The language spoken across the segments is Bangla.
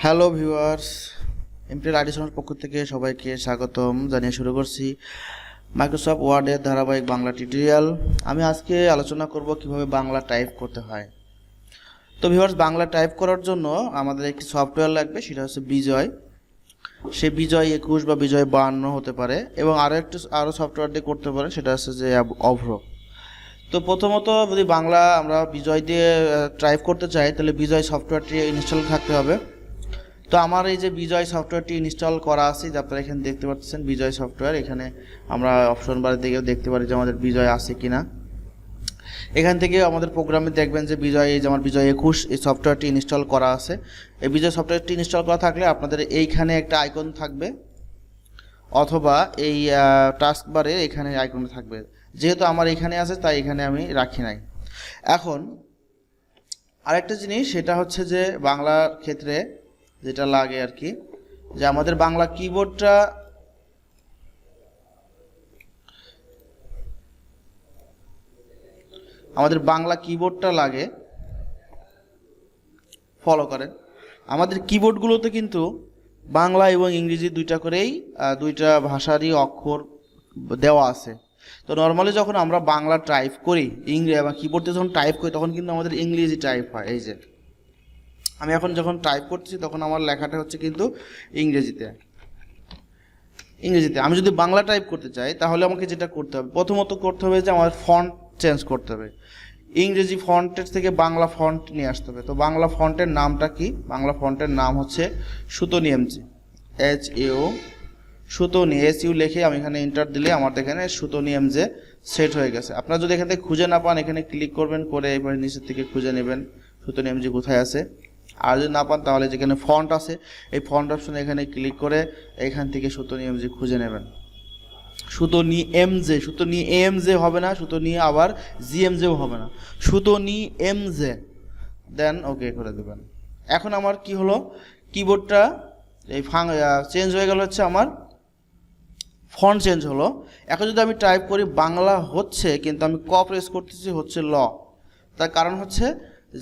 হ্যালো ভিউয়ার্স, এমটি রাডিশনের পক্ষ থেকে সবাইকে স্বাগতম জানিয়ে শুরু করছি মাইক্রোসফট ওয়ার্ডের ধারাবাহিক বাংলা টিউটোরিয়াল। আমি আজকে আলোচনা করব কিভাবে বাংলা টাইপ করতে হয়। তো ভিউয়ার্স, বাংলা টাইপ করার জন্য আমাদের একটি সফটওয়্যার লাগবে, সেটা হচ্ছে বিজয়। সে বিজয় 21 বা বিজয় 52 হতে পারে, এবং আরও সফটওয়্যার দিয়ে করতে পারে, সেটা হচ্ছে যে অভ্র। তো প্রথমত যদি বাংলা আমরা বিজয় দিয়ে টাইপ করতে চাই, তাহলে বিজয় সফটওয়্যারটি ইনস্টল থাকতে হবে। তো আমার এই যে বিজয় সফটওয়্যারটি ইনস্টল করা আছে, যে আপনারা এখানে দেখতে পাচ্ছেন বিজয় সফটওয়্যার। এখানে আমরা অপশন বারে দিকেও দেখতে পারি যে আমাদের বিজয় আছে কিনা। এখান থেকে আমাদের প্রোগ্রামে দেখবেন যে বিজয়, এই যে আমার বিজয় 21 এই সফটওয়্যারটি ইনস্টল করা আছে। এই বিজয় সফটওয়্যারটি ইনস্টল করা থাকলে আপনাদের এইখানে একটা আইকন থাকবে, অথবা এই টাস্ক বারে এখানে আইকন থাকবে। যেহেতু আমার এখানে আছে তাই এখানে আমি রাখি নাই। এখন আরেকটা জিনিস, সেটা হচ্ছে যে বাংলার ক্ষেত্রে যেটা লাগে আর কি, যে আমাদের বাংলা কিবোর্ডটা লাগে। ফলো করেন, আমাদের কিবোর্ডগুলোতে কিন্তু বাংলা এবং ইংরেজি দুইটা ভাষারই অক্ষর দেওয়া আছে। তো নর্মালি যখন আমরা বাংলা টাইপ করি, কিবোর্ডে যখন টাইপ করি, তখন কিন্তু আমাদের ইংরেজি টাইপ হয়। এই যে আমি এখন যখন টাইপ করছি, তখন আমার লেখাটা হচ্ছে কিন্তু ইংরেজিতে। আমি যদি বাংলা টাইপ করতে চাই, তাহলে আমাকে যেটা করতে হবে, প্রথমত করতে হবে যে আমার ফন্ট চেঞ্জ করতে হবে। ইংরেজি ফন্টের থেকে বাংলা ফন্ট নিয়ে আসতে হবে। তো বাংলা ফন্টের নামটা কি? বাংলা ফন্টের নাম হচ্ছে Sutonny MG, HAO Sutonny, SU লিখে আমি এখানে এন্টার দিলে আমার এখানে সুতনি এমজে সেট হয়ে গেছে। আপনারা যদি এখান থেকে খুঁজে না পান, এখানে ক্লিক করবেন, করে এবার নিচের থেকে খুঁজে নেবেন সুতনি এমজি কোথায় আছে। আর যদি না পান, তাহলে যেখানে ফন্ট আছে এই ফন্ট অপশনে এখানে ক্লিক করে এখান থেকে সুতনি এমজি খুঁজে নেবেন। সুতনি এমজে হবে না, সুতনি আবার জিএমজেও হবে না, সুতনি এমজে, দেন ওকে করে দেবেন। এখন আমার কি হলো, কিবোর্ডটা এই চেঞ্জ হয়ে গেল, হচ্ছে আমার ফন্ট চেঞ্জ হলো। এখন যদি আমি টাইপ করি বাংলা হচ্ছে, কিন্তু আমি প্রেস করতেছি হচ্ছে ল। তার কারণ হচ্ছে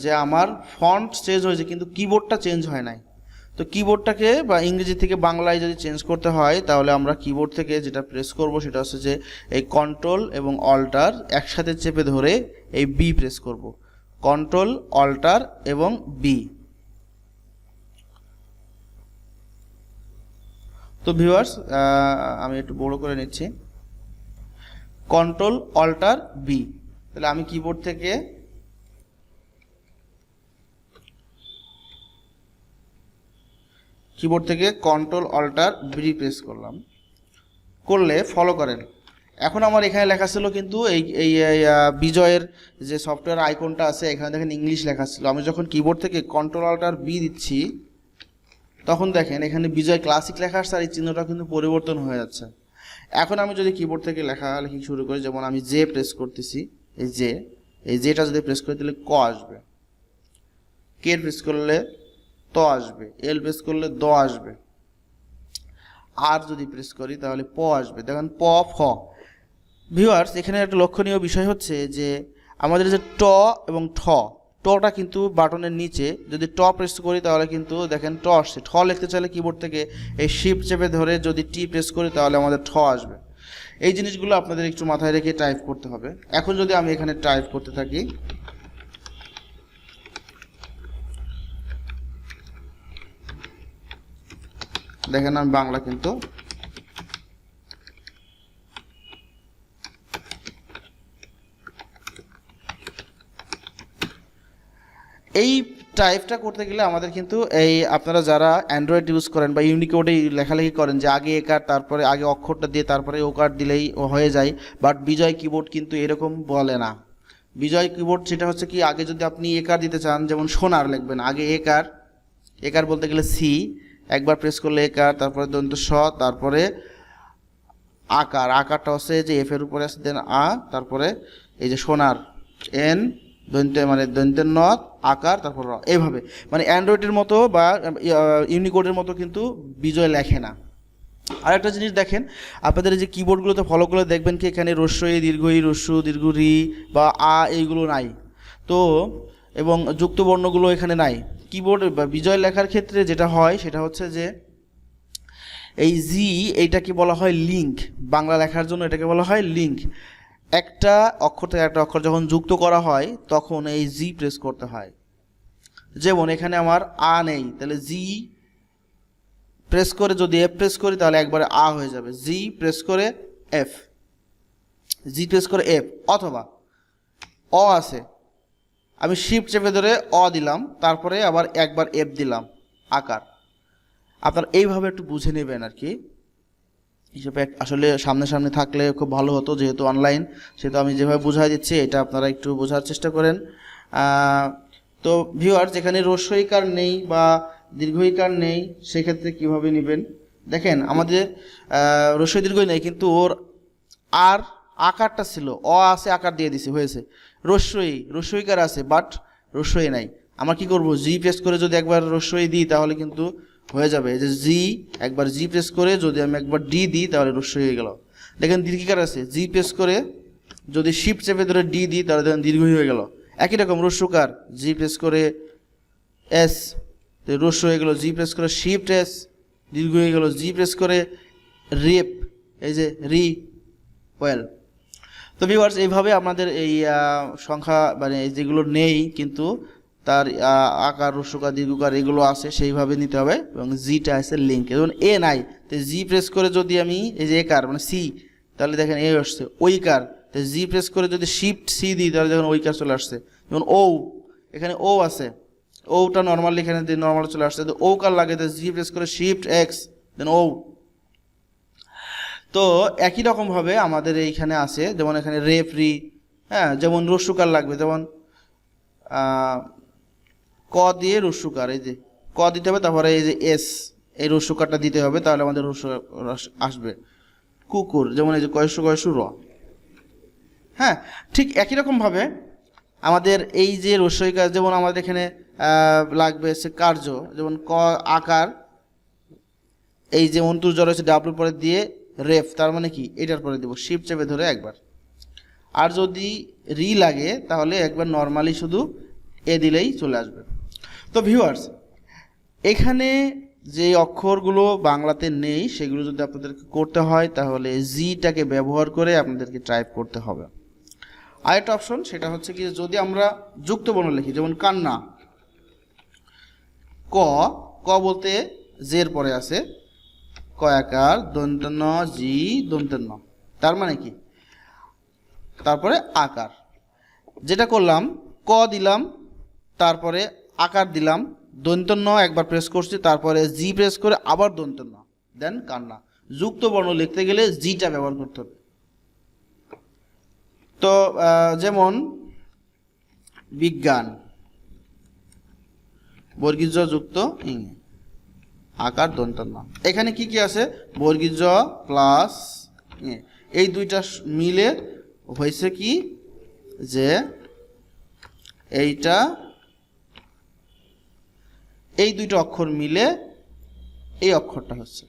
যে আমার ফন্ট চেঞ্জ হয়েছে, কিন্তু কিবোর্ডটা চেঞ্জ হয় নাই। তো কিবোর্ডটাকে বা ইংরেজি থেকে বাংলায় যদি চেঞ্জ করতে হয়, তাহলে আমরা কিবোর্ড থেকে যেটা প্রেস করব, সেটা হচ্ছে যে এই কন্ট্রোল এবং অল্টার একসাথে চেপে ধরে এই বি প্রেস করব। কন্ট্রোল, অল্টার এবং বি। তো ভিউয়ার্স, আমি একটু বড় করে নিচ্ছি, কন্ট্রোল, অল্টার, বি। তাহলে আমি কিবোর্ড থেকে কন্ট্রোল, অল্টার, বি প্রেস করলে ফলো করেন। এখন আমার এখানে লেখা ছিল কিন্তু এই বিজয়ের যে সফটওয়্যার আইকনটা আছে, এখানে দেখেন ইংলিশ লেখা ছিল। আমি যখন কিবোর্ড থেকে কন্ট্রোল, অল্টার, বি দিচ্ছি, তখন দেখেন এখানে বিজয় ক্লাসিক লেখা আসছে, আর এই চিহ্নটা কিন্তু পরিবর্তন হয়ে যাচ্ছে। এখন আমি যদি কিবোর্ড থেকে লেখালেখি শুরু করি, যেমন আমি জে প্রেস করতেছি, এই জেটা যদি প্রেস করি, তাহলে ক আসবে। কে প্রেস করলে ত আসবে, এল প্রেস করলে দ আসবে, আর যদি প্রেস করি তাহলে প আসবে। দেখেন প, ফ। ভিউয়ার্স, এখানে একটা লক্ষণীয় বিষয় হচ্ছে যে আমাদের যে ট এবং টটা কিন্তু বাটনের নিচে, যদি ট প্রেস করি তাহলে কিন্তু দেখেন ট আসছে। ঠ লিখতে চাইলে কিবোর্ড থেকে এই শিফট চেপে ধরে যদি টি প্রেস করি, তাহলে আমাদের ঠ আসবে। এই জিনিসগুলো আপনাদের একটু মাথায় রেখে টাইপ করতে হবে। এখন যদি আমি এখানে টাইপ করতে থাকি, দেখেন আমি বাংলা কিন্তু এই টাইপটা করতে গেলে আমাদের কিন্তু এই আপনারা যারা অ্যান্ড্রয়েড ইউজ করেন বা ইউনিকোডে লেখালেখি করেন, যে আগে এ কার, তারপরে আগে অক্ষরটা দিয়ে তারপরে ও কার দিলেই হয়ে যায়। বাট বিজয় কিবোর্ড কিন্তু এরকম বলে না। বিজয় কিবোর্ড সেটা হচ্ছে কি, আগে যদি আপনি এ কার দিতে চান, যেমন সোনার লিখবেন, আগে এ কার বলতে গেলে সি, একবার প্রেস করলে এ কার, তারপরে দন্ত স, তারপরে আকারটা হচ্ছে যে এফ এর উপরে আছে, দেন আ, তারপরে এই যে সোনার এন, দন্তের নথ, আকার, তারপর র, এইভাবে। মানে অ্যান্ড্রয়েডের মতো বা ইউনিকোডের মতো কিন্তু বিজয় লেখে না। আর একটা জিনিস দেখেন, আপনাদের এই যে কিবোর্ডগুলোতে ফলো করে দেখবেন কি, এখানে রস্য ই, দীর্ঘ ই, রস্য দীর্ঘ রি বা আ, এইগুলো নাই। তো এবং যুক্ত বর্ণগুলো এখানে নাই। কিবোর্ড বা বিজয় লেখার ক্ষেত্রে যেটা হয় সেটা হচ্ছে যে এই জি এইটাকে বলা হয় লিঙ্ক। বাংলা লেখার জন্য এটাকে বলা হয় লিঙ্ক। একটা অক্ষর থেকে একটা অক্ষর যখন যুক্ত করা হয় তখন এই জি প্রেস করতে হয়। যেমন এখানে আমার আ নেই, তাহলে জি প্রেস করে যদি এফ প্রেস করি তাহলে একবারে আ হয়ে যাবে। জি প্রেস করে এফ, জি প্রেস করে এফ। অথবা অ আছে, আমি শিফট চেপে ধরে অ দিলাম, তারপরে আবার একবার এফ দিলাম আকার। আপনারা এইভাবে একটু বুঝে নেবেন আর কি। হিসেবে আসলে সামনে সামনে থাকলে খুব ভালো হতো, যেহেতু অনলাইন সেহেতু আমি যেভাবে বুঝাই দিচ্ছি এটা আপনারা একটু বোঝার চেষ্টা করেন। তো ভিউয়ার, যেখানে রস্যইকার নেই বা দীর্ঘইকার নেই সেক্ষেত্রে কিভাবে নেবেন দেখেন। আমাদের রস্যই দীর্ঘই নেই কিন্তু ওর আর আকারটা ছিল, অ আছে আকার দিয়ে দিছে হয়েছে। রস্যইকার আছে বাট রস্যই নাই। আমরা কি করব, জি প্রেস করে যদি একবার রস্যই দিই তাহলে কিন্তু হয়ে যাবে। যে জি একবার জি প্রেস করে যদি আমি একবার ডি দিই তাহলে রস্যই হয়ে গেল। দেখেন দীর্ঘিকার আছে, জি প্রেস করে যদি শিফট চেপে ধরে ডি দিই তাহলে দেখেন দীর্ঘই হয়ে গেল। একই রকম রস্যকার, জি প্রেস করে এস রস্য হয়ে গেল, জি প্রেস করে শিফট এস দীর্ঘ হয়ে গেল, জি প্রেস করে রেপ, এই যে রি ওয়েল। তো ভিউয়ার্স, এইভাবে আমাদের এই সংখ্যা মানে যেগুলো নেই কিন্তু তার আকার রস্যকার দীর্ঘকার এগুলো আছে সেইভাবে নিতে হবে। এবং জিটা আছে লিঙ্ক, যেমন এ নাই তো জি প্রেস করে যদি আমি এই যে একার মানে সি, তাহলে দেখেন এ আসছে। ওইকার, তো জি প্রেস করে যদি শিফট সি দিই তাহলে দেখুন ওইকার চলে আসছে। যেমন ও, এখানে ও আছে, ওটা নর্মালি এখানে নর্মাল চলে আসছে। তো ও কার লাগে, তো জি প্রেস করে শিফট এক্স দেন ও। তো একই রকমভাবে আমাদের এইখানে আছে, যেমন এখানে রেফরি, হ্যাঁ, যেমন রস্যকার লাগবে, যেমন ক দিয়ে রস্যকার, এই যে ক দিতে হবে, তারপরে এই যে এস এই রস্যকারটা দিতে হবে, তাহলে আমাদের রস্য আসবে। কুকুর, যেমন এই যে কয়সু কয়সু র। হ্যাঁ, ঠিক একই রকমভাবে আমাদের এই যে রস্যইকার, যেমন আমাদের এখানে লাগবে সে কার্য, যেমন ক আকার, এই যে অন্তর্জ্বর রয়েছে ডাব্লুর পরে দিয়ে রেফ, তার মানে কি এটার পরে দেবো শিফট চেপে ধরে একবার। আর যদি রি লাগে তাহলে একবার নর্মালি শুধু এ দিলেই চলে আসবে। তো ভিউয়ার্স, এখানে যে অক্ষরগুলো বাংলাতে নেই সেগুলো যদি আপনাদেরকে করতে হয় তাহলে জিটাকে ব্যবহার করে আপনাদেরকে টাইপ করতে হবে। আরেকটা অপশন সেটা হচ্ছে কি, যদি আমরা যুক্ত বর্ণ লিখি, যেমন কান্না, ক, ক বলতে জের পরে আছে কয়াকার দন্তন্য জি দন্তন্য, তার মানে কি তারপরে আকার। যেটা করলাম, ক দিলাম, তারপরে আকার দিলাম, দন্তন্য একবার প্রেস করছি, তারপরে জি প্রেস করে আবার দন্তন্য, দেন কান্না। যুক্ত বর্ণ লিখতে গেলে জিটা ব্যবহার করতে হবে। তো যেমন বিজ্ঞান, বর্গীয় জ যুক্ত ইং, আকার দন্তন্য। এখানে কি কি আছে, বর্গীয় জ প্লাস এই দুইটা মিলে হয়েছে কি যে এইটা, এই দুইটা অক্ষর মিলে এই অক্ষরটা হচ্ছে।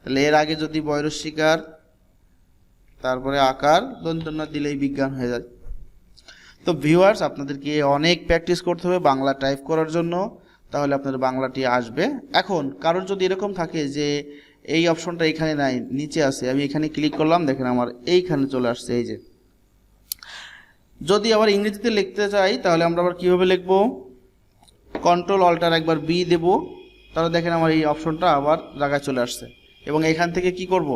তাহলে এর আগে যদি বয়রস্বীকার তারপরে আকার দন্তন্য দিলেই বিজ্ঞান হয়ে যায়। তো ভিউয়ার্স, আপনাদেরকে অনেক প্র্যাকটিস করতে হবে বাংলা টাইপ করার জন্য, তাহলে আপনাদের বাংলাটি আসবে। এখন কারোর যদি এরকম থাকে যে এই অপশনটা এখানে নাই, নিচে আছে, আমি এখানে ক্লিক করলাম, দেখেন আমার এইখানে চলে আসছে। এই যে যদি আবার ইংরেজিতে লিখতে চাই তাহলে আমরা আবার কীভাবে লিখব, কন্ট্রোল অল্টার একবার বি দেব, তাহলে দেখেন আমার এই অপশনটা আবার জায়গায় চলে আসছে। এবং এখান থেকে কি করব,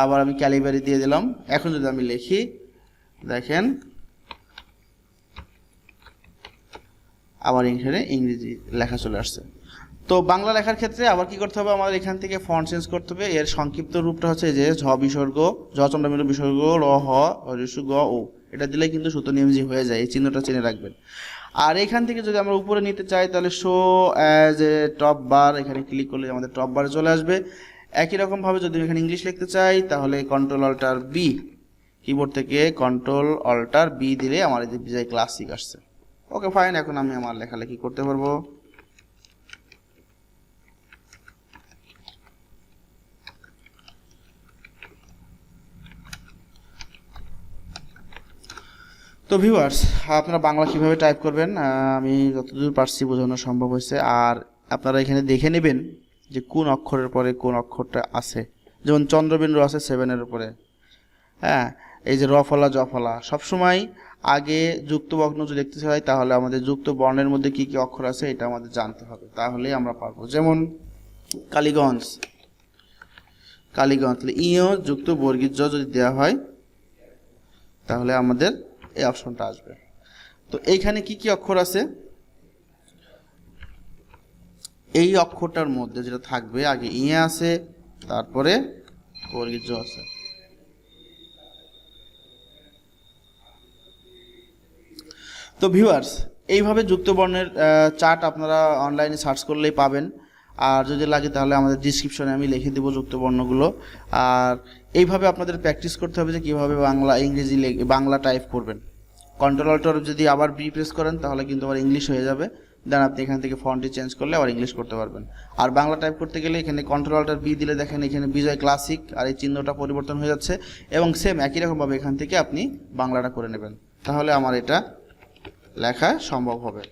আবার আমি ক্যালিবারি দিয়ে দিলাম। এখন যদি আমি লিখি দেখেন আবার এখানে ইংরেজি লেখা চলে আসছে। তো বাংলা লেখার ক্ষেত্রে আবার কি করতে হবে, আমাদের এখান থেকে ফন্ট চেঞ্জ করতে হবে। এর সংক্ষিপ্ত রূপটা হচ্ছে যে ঝ বিসর্গ, ঝ চন্দ্রবিন্দু বিসর্গ, র হ ঋষু গ ও, এটা দিলে কিন্তু সূত্র নিয়মজি হয়ে যায়। এই চিহ্নটা চিনে রাখবেন। আর এখান থেকে যদি আমরা উপরে নিতে চাই তাহলে শো অ্যাজ এ টপ বার, এখানে ক্লিক করলে আমাদের টপ বারে চলে আসবে। একই রকমভাবে যদি এখানে ইংলিশ লিখতে চাই তাহলে কন্ট্রোল অল্টার বি, কিবোর্ড থেকে কন্ট্রোল অল্টার বি দিলে আমার এই যে বিজয় ক্লাসিক আসছে। ওকে ফাইন, এখন আমি আমার লেখালেখি করতে পারবো। তো তো ভিউয়ার্স, আপনারা বাংলা কিভাবে টাইপ করবেন আমি যতদূর পারছি বোঝানো সম্ভব হয়েছে। আর আপনারা এখানে দেখে নেবেন যে কোন অক্ষরের পরে কোন অক্ষরটা আছে। যেমন চন্দ্রবিন্দু আছে 7-এর উপরে, হ্যাঁ। এই যে রফলা জফলা, সবসময় আগে যুক্ত বর্ণ যদি দেখতে চাই তাহলে আমাদের যুক্ত বর্ণের মধ্যে কি কি অক্ষর আছে এটা আমাদের জানতে হবে, তাহলেই আমরা পারবো। যেমন কালীগঞ্জ, কালীগঞ্জ, তাহলে ইও যুক্ত বর্গীয় জ যদি দেওয়া হয় তাহলে আমাদের এই অপশনটা আসবে। তো এইখানে কি কি অক্ষর আছে, এই অক্ষরটার মধ্যে যেটা থাকবে আগে ইয়ে আছে, তারপরে বর্গীয় জ আছে। তো ভিউয়ার্স, এইভাবে যুক্ত বর্ণের চার্ট আপনারা অনলাইনে সার্চ করলেই পাবেন। আর যদি লাগে তাহলে আমাদের ডিসক্রিপশনে আমি লিখে দেবো যুক্ত বর্ণগুলো। আর এইভাবে আপনাদের প্র্যাকটিস করতে হবে যে কীভাবে বাংলা ইংরেজি বাংলা টাইপ করবেন। কন্ট্রোল যদি আবার বি প্রেস করেন তাহলে কিন্তু আবার ইংলিশ হয়ে যাবে। দেন আপনি এখান থেকে ফন্টটি চেঞ্জ করলে আবার ইংলিশ করতে পারবেন। আর বাংলা টাইপ করতে গেলে এখানে কন্ট্রোল বি দিলে দেখেন এখানে বিজয় ক্লাসিক আর এই চিহ্নটা পরিবর্তন হয়ে যাচ্ছে, এবং সেম একই রকমভাবে এখান থেকে আপনি বাংলাটা করে নেবেন, তাহলে আমার এটা লেখা সম্ভব হবে।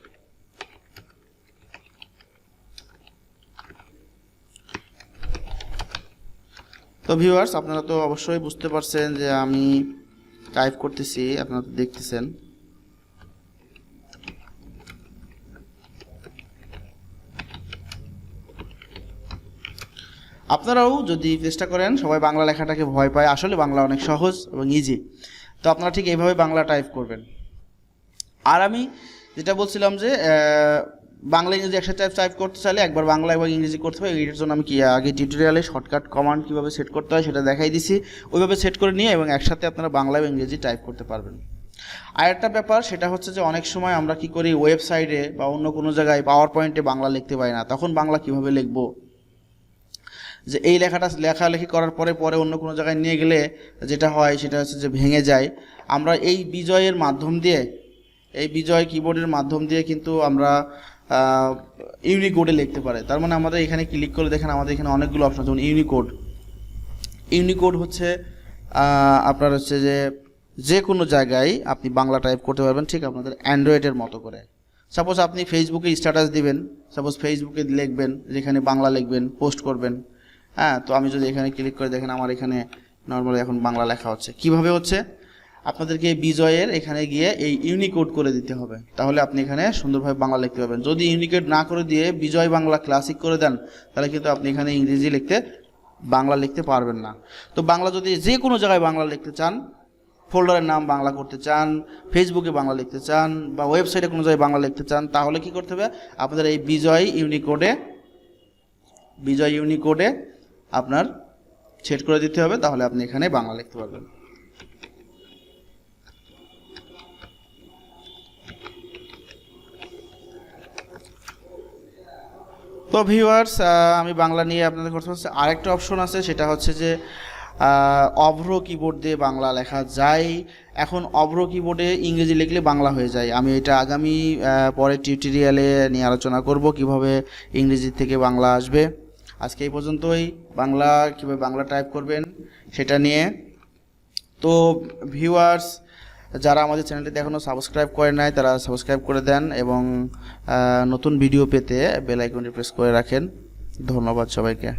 তো ভিউয়ার্স, আপনারা তো অবশ্যই বুঝতে পারছেন যে আমি টাইপ করতেছি, আপনারা তো দেখতেছেন। আপনারাও যদি চেষ্টা করেন, সবাই বাংলা লেখাটাকে ভয় পায়, আসলে বাংলা অনেক সহজ এবং ইজি। তো আপনারা ঠিক এইভাবে বাংলা টাইপ করবেন। আর আমি যেটা বলছিলাম যে বাংলা ইংরেজি একসাথে টাইপ করতে চাইলে একবার বাংলা এবং ইংরেজি করতে হবে। এটার জন্য আমি কি আগে টিউটোরিয়ালে শর্টকাট কমান্ড কীভাবে সেট করতে হয় সেটা দেখাই দিছি, ওইভাবে সেট করে নিয়ে এবং একসাথে আপনারা বাংলা এবং ইংরেজি টাইপ করতে পারবেন। আর একটা ব্যাপার সেটা হচ্ছে যে অনেক সময় আমরা কি করি, ওয়েবসাইটে বা অন্য কোনো জায়গায় পাওয়ার পয়েন্টে বাংলা লিখতে পারি না, তখন বাংলা কিভাবে লিখবো, যে এই লেখাটা লেখালেখি করার পরে পরে অন্য কোনো জায়গায় নিয়ে গেলে যেটা হয় সেটা হচ্ছে যে ভেঙে যায়। আমরা এই বিজয়ের মাধ্যম দিয়ে, এই বিজয় কিবোর্ডের মাধ্যম দিয়ে কিন্তু আমরা ইউনিকোডে লিখতে পারি। তার মানে আমাদের এখানে ক্লিক করে দেখেন আমাদের এখানে অনেকগুলো অপশন, যেমন ইউনিকোড। ইউনিকোড হচ্ছে আপনার হচ্ছে যে কোনো জায়গায় আপনি বাংলা টাইপ করতে পারবেন, ঠিক আপনাদের অ্যান্ড্রয়েডের মতো করে। সাপোজ আপনি ফেসবুকে স্ট্যাটাস দিবেন, সাপোজ ফেসবুকে লিখবেন যেখানে বাংলা লিখবেন, পোস্ট করবেন, হ্যাঁ। তো আমি যদি এখানে ক্লিক করে দেখেন আমার এখানে নর্মালি এখন বাংলা লেখা হচ্ছে। কিভাবে হচ্ছে, আপনাদেরকে বিজয়ের এখানে গিয়ে এই ইউনিকোড করে দিতে হবে, তাহলে আপনি এখানে সুন্দরভাবে বাংলা লিখতে পারবেন। যদি ইউনিকোড না করে দিয়ে বিজয় বাংলা ক্লাসিক করে দেন তাহলে কিন্তু আপনি এখানে ইংরেজি বাংলা লিখতে পারবেন না। তো বাংলা যদি যে কোনো জায়গায় বাংলা লিখতে চান, ফোল্ডারের নাম বাংলা করতে চান, ফেসবুকে বাংলা লিখতে চান, বা ওয়েবসাইটে কোনো জায়গায় বাংলা লিখতে চান, তাহলে কি করতে হবে, আপনাদের এই বিজয় ইউনিকোডে আপনার সেট করে দিতে হবে, তাহলে আপনি এখানে বাংলা লিখতে পারবেন। তো ভিউয়ার্স, আমি বাংলা নিয়ে আপনাদের কথা হচ্ছে আরেকটা অপশন আছে, সেটা হচ্ছে যে অভ্র কিবোর্ড দিয়ে বাংলা লেখা যায়। এখন অভ্র কিবোর্ডে ইংরেজি লিখলে বাংলা হয়ে যায়। আমি এটা আগামী পরের টিউটোরিয়ালে নিয়ে আলোচনা করব কিভাবে ইংরেজি থেকে বাংলা আসবে। আজকে এই পর্যন্তই, বাংলা কীভাবে বাংলা টাইপ করবেন সেটা নিয়ে। তো ভিউয়ার্স, যারা আমাদের চ্যানেলটি এখনও সাবস্ক্রাইব করে নাই তারা সাবস্ক্রাইব করে দেন, এবং নতুন ভিডিও পেতে বেল আইকনটি প্রেস করে রাখেন। ধন্যবাদ সবাইকে।